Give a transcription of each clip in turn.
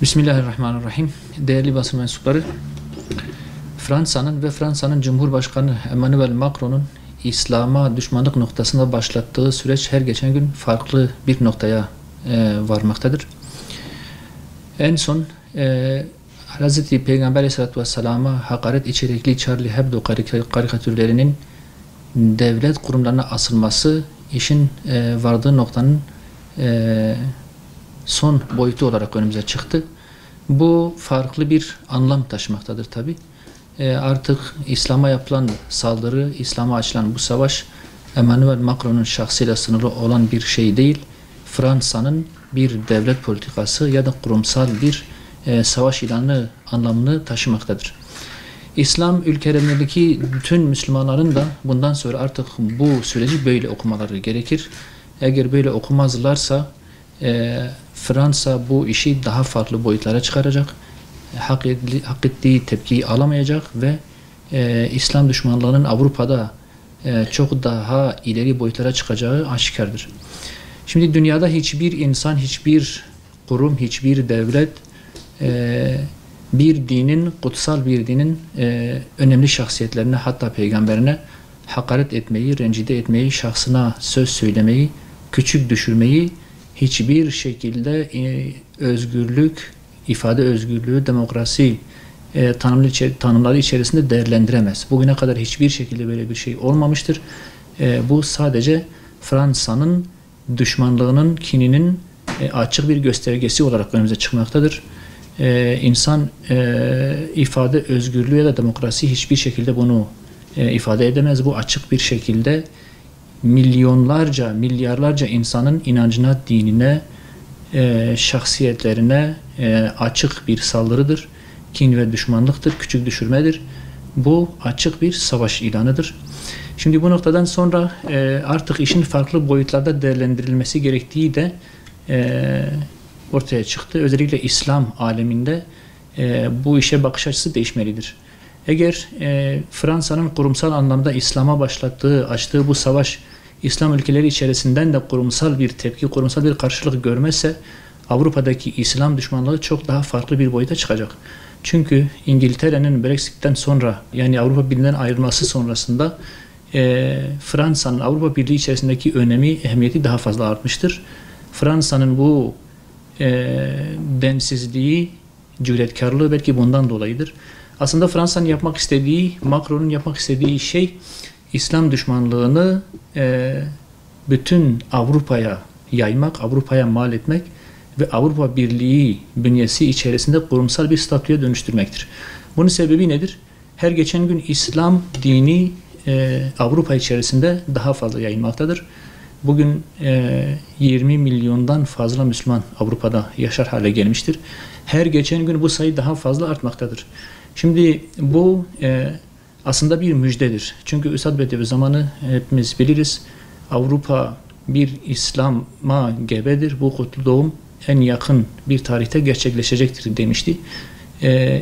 Bismillahirrahmanirrahim. Değerli basın mensupları, Fransa'nın ve Fransa'nın Cumhurbaşkanı Emmanuel Macron'un İslam'a düşmanlık noktasında başlattığı süreç her geçen gün farklı bir noktaya varmaktadır. En son Hz. Peygamber Aleyhisselatü Vesselam'a hakaret içerikli Charlie Hebdo karikatürlerinin devlet kurumlarına asılması işin vardığı noktanın son boyutu olarak önümüze çıktı. Bu farklı bir anlam taşımaktadır tabi. Artık İslam'a yapılan saldırı, İslam'a açılan bu savaş Emmanuel Macron'un şahsıyla sınırlı olan bir şey değil. Fransa'nın bir devlet politikası ya da kurumsal bir savaş ilanı anlamını taşımaktadır. İslam ülkelerindeki bütün Müslümanların da bundan sonra artık bu süreci böyle okumaları gerekir. Eğer böyle okumazlarsa Fransa bu işi daha farklı boyutlara çıkaracak, hak ettiği tepkiyi alamayacak ve İslam düşmanlığının Avrupa'da çok daha ileri boyutlara çıkacağı aşikardır. Şimdi dünyada hiçbir insan, hiçbir kurum, hiçbir devlet bir dinin, kutsal bir dinin önemli şahsiyetlerine, hatta peygamberine hakaret etmeyi, rencide etmeyi, şahsına söz söylemeyi, küçük düşürmeyi hiçbir şekilde özgürlük, ifade özgürlüğü, demokrasi tanımları içerisinde değerlendiremez. Bugüne kadar hiçbir şekilde böyle bir şey olmamıştır. Bu sadece Fransa'nın düşmanlığının, kininin açık bir göstergesi olarak önümüze çıkmaktadır. İnsan ifade özgürlüğü ya da demokrasi hiçbir şekilde bunu ifade edemez. Bu açık bir şekilde milyonlarca, milyarlarca insanın inancına, dinine, şahsiyetlerine açık bir saldırıdır. Kin ve düşmanlıktır, küçük düşürmedir. Bu açık bir savaş ilanıdır. Şimdi bu noktadan sonra artık işin farklı boyutlarda değerlendirilmesi gerektiği de ortaya çıktı. Özellikle İslam aleminde bu işe bakış açısı değişmelidir. Eğer Fransa'nın kurumsal anlamda İslam'a başlattığı, açtığı bu savaş İslam ülkeleri içerisinden de kurumsal bir tepki, kurumsal bir karşılık görmezse Avrupa'daki İslam düşmanlığı çok daha farklı bir boyuta çıkacak. Çünkü İngiltere'nin Brexit'ten sonra, yani Avrupa Birliği'nden ayrılması sonrasında Fransa'nın Avrupa Birliği içerisindeki önemi, ehemmiyeti daha fazla artmıştır. Fransa'nın bu densizliği, cüretkarlığı belki bundan dolayıdır. Aslında Fransa'nın yapmak istediği, Macron'un yapmak istediği şey İslam düşmanlığını bütün Avrupa'ya yaymak, Avrupa'ya mal etmek ve Avrupa Birliği bünyesi içerisinde kurumsal bir statüye dönüştürmektir. Bunun sebebi nedir? Her geçen gün İslam dini Avrupa içerisinde daha fazla yayılmaktadır. Bugün 20 milyondan fazla Müslüman Avrupa'da yaşar hale gelmiştir. Her geçen gün bu sayı daha fazla artmaktadır. Şimdi bu aslında bir müjdedir. Çünkü Üstad Bedevi zamanı hepimiz biliriz. Avrupa bir İslam'a gebedir. Bu kutlu doğum en yakın bir tarihte gerçekleşecektir demişti.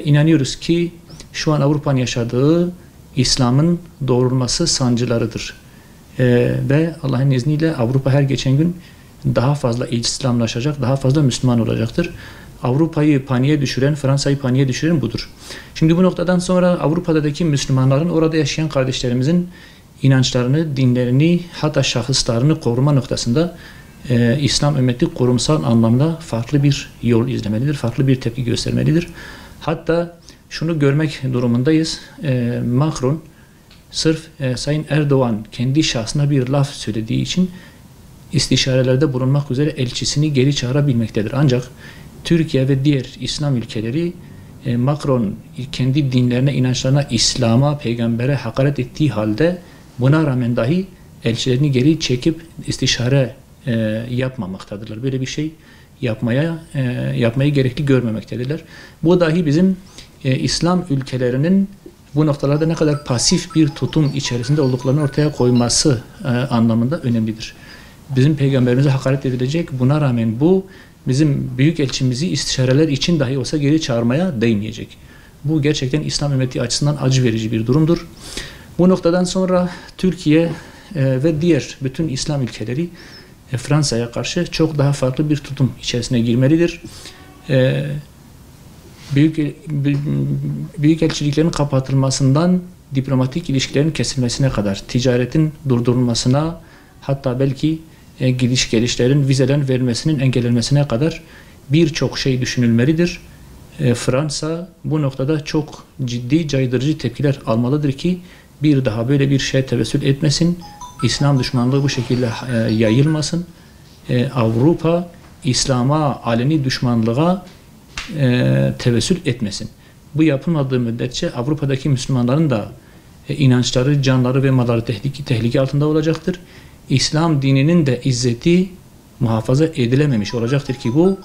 İnanıyoruz ki şu an Avrupa'nın yaşadığı İslam'ın doğrulması sancılarıdır. Ve Allah'ın izniyle Avrupa her geçen gün daha fazla İslamlaşacak, daha fazla Müslüman olacaktır. Avrupa'yı paniğe düşüren, Fransa'yı paniğe düşüren budur. Şimdi bu noktadan sonra Avrupa'daki Müslümanların, orada yaşayan kardeşlerimizin inançlarını, dinlerini, hatta şahıslarını koruma noktasında İslam ümmeti kurumsal anlamda farklı bir yol izlemelidir, farklı bir tepki göstermelidir. Hatta şunu görmek durumundayız. Macron sırf Sayın Erdoğan kendi şahsına bir laf söylediği için istişarelerde bulunmak üzere elçisini geri çağırabilmektedir. Ancak Türkiye ve diğer İslam ülkeleri Macron kendi dinlerine, inançlarına, İslam'a, peygambere hakaret ettiği halde buna rağmen dahi elçilerini geri çekip istişare yapmamaktadırlar. Böyle bir şey yapmayı gerekli görmemektedirler. Bu dahi bizim İslam ülkelerinin bu noktalarda ne kadar pasif bir tutum içerisinde olduklarını ortaya koyması anlamında önemlidir. Bizim peygamberimize hakaret edilecek, buna rağmen bu bizim büyük elçimizi istişareler için dahi olsa geri çağırmaya değmeyecek. Bu gerçekten İslam ümmeti açısından acı verici bir durumdur. Bu noktadan sonra Türkiye ve diğer bütün İslam ülkeleri Fransa'ya karşı çok daha farklı bir tutum içerisine girmelidir. büyükelçiliklerin kapatılmasından diplomatik ilişkilerin kesilmesine kadar, ticaretin durdurulmasına, hatta belki gidiş gelişlerin, vizelerin verilmesinin engellenmesine kadar birçok şey düşünülmelidir. Fransa bu noktada çok ciddi caydırıcı tepkiler almalıdır ki bir daha böyle bir şeye tevessül etmesin. İslam düşmanlığı bu şekilde yayılmasın. Avrupa İslam'a, aleni düşmanlığa tevessül etmesin. Bu yapılmadığı müddetçe Avrupa'daki Müslümanların da inançları, canları ve malları tehlike altında olacaktır. İslam dininin de izzeti muhafaza edilememiş olacaktır ki bu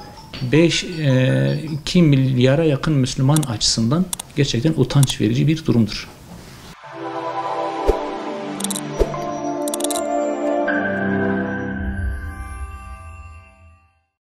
2 milyara yakın Müslüman açısından gerçekten utanç verici bir durumdur.